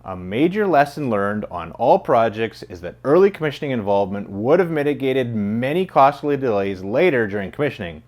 A major lesson learned on all projects is that early commissioning involvement would have mitigated many costly delays later during commissioning.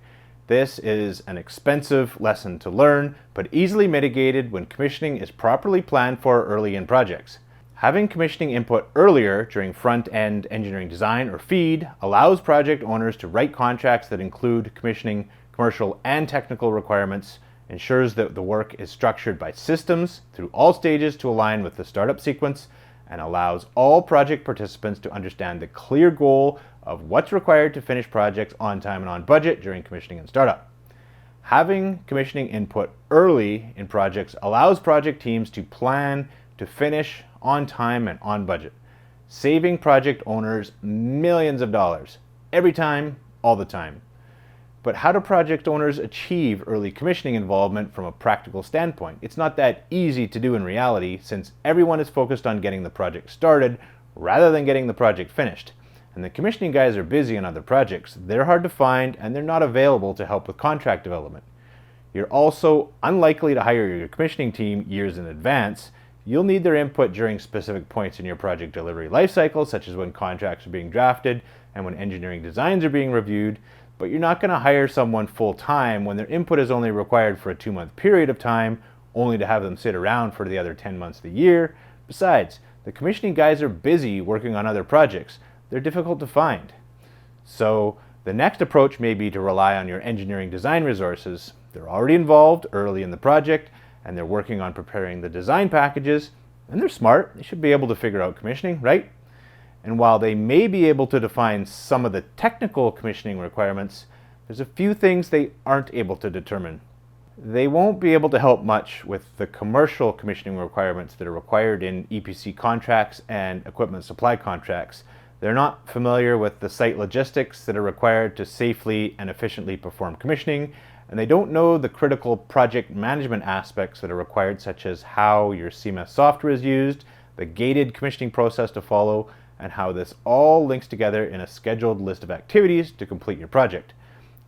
This is an expensive lesson to learn, but easily mitigated when commissioning is properly planned for early in projects. Having commissioning input earlier during front-end engineering design or FEED allows project owners to write contracts that include commissioning, commercial, and technical requirements, ensures that the work is structured by systems through all stages to align with the startup sequence, and allows all project participants to understand the clear goal of what's required to finish projects on time and on budget during commissioning and startup. Having commissioning input early in projects allows project teams to plan to finish on time and on budget, saving project owners millions of dollars every time, all the time. But how do project owners achieve early commissioning involvement from a practical standpoint? It's not that easy to do in reality, since everyone is focused on getting the project started rather than getting the project finished. And the commissioning guys are busy on other projects. They're hard to find and they're not available to help with contract development. You're also unlikely to hire your commissioning team years in advance. You'll need their input during specific points in your project delivery lifecycle, such as when contracts are being drafted and when engineering designs are being reviewed, but you're not going to hire someone full-time when their input is only required for a 2-month period of time, only to have them sit around for the other 10 months of the year. Besides, the commissioning guys are busy working on other projects. They're difficult to find. So the next approach may be to rely on your engineering design resources. They're already involved early in the project, and they're working on preparing the design packages, and they're smart. They should be able to figure out commissioning, right? And while they may be able to define some of the technical commissioning requirements, there's a few things they aren't able to determine. They won't be able to help much with the commercial commissioning requirements that are required in EPC contracts and equipment supply contracts. They're not familiar with the site logistics that are required to safely and efficiently perform commissioning, and they don't know the critical project management aspects that are required, such as how your CMS software is used, the gated commissioning process to follow, and how this all links together in a scheduled list of activities to complete your project.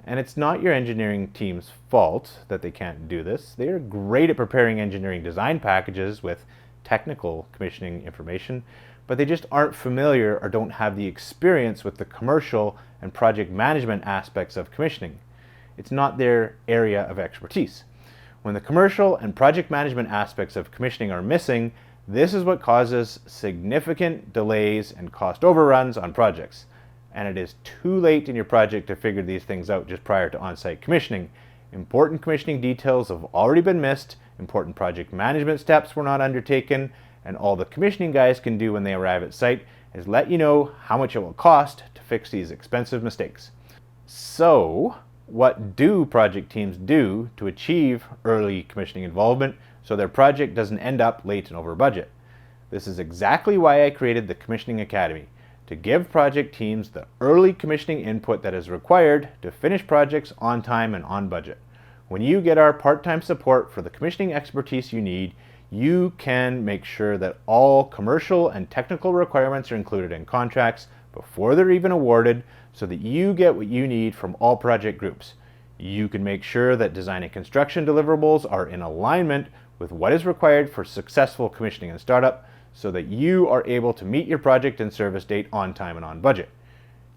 And it's not your engineering team's fault that they can't do this. They are great at preparing engineering design packages with technical commissioning information, but they just aren't familiar or don't have the experience with the commercial and project management aspects of commissioning. It's not their area of expertise. When the commercial and project management aspects of commissioning are missing, this is what causes significant delays and cost overruns on projects. And it is too late in your project to figure these things out just prior to on-site commissioning. Important commissioning details have already been missed, important project management steps were not undertaken, and all the commissioning guys can do when they arrive at site is let you know how much it will cost to fix these expensive mistakes. So, what do project teams do to achieve early commissioning involvement so their project doesn't end up late and over budget? This is exactly why I created the Commissioning Academy, to give project teams the early commissioning input that is required to finish projects on time and on budget. When you get our part-time support for the commissioning expertise you need, you can make sure that all commercial and technical requirements are included in contracts before they're even awarded, so that you get what you need from all project groups. You can make sure that design and construction deliverables are in alignment with what is required for successful commissioning and startup, so that you are able to meet your project and service date on time and on budget.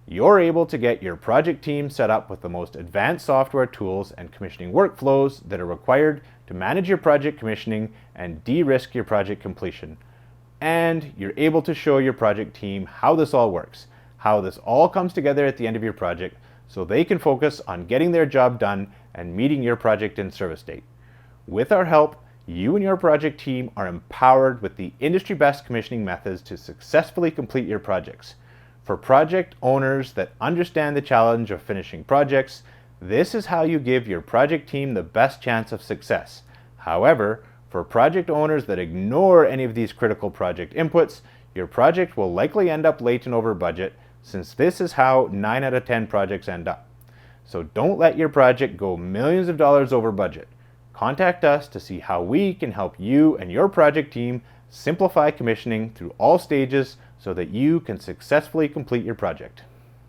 You're able to get your project team set up with the most advanced software tools and commissioning workflows that are required to manage your project commissioning and de-risk your project completion. And you're able to show your project team how this all works, how this all comes together at the end of your project, so they can focus on getting their job done and meeting your project and service date. With our help, you and your project team are empowered with the industry best commissioning methods to successfully complete your projects. For project owners that understand the challenge of finishing projects, this is how you give your project team the best chance of success. However, for project owners that ignore any of these critical project inputs, your project will likely end up late and over budget, since this is how 9 out of 10 projects end up. So don't let your project go millions of dollars over budget. Contact us to see how we can help you and your project team simplify commissioning through all stages so that you can successfully complete your project.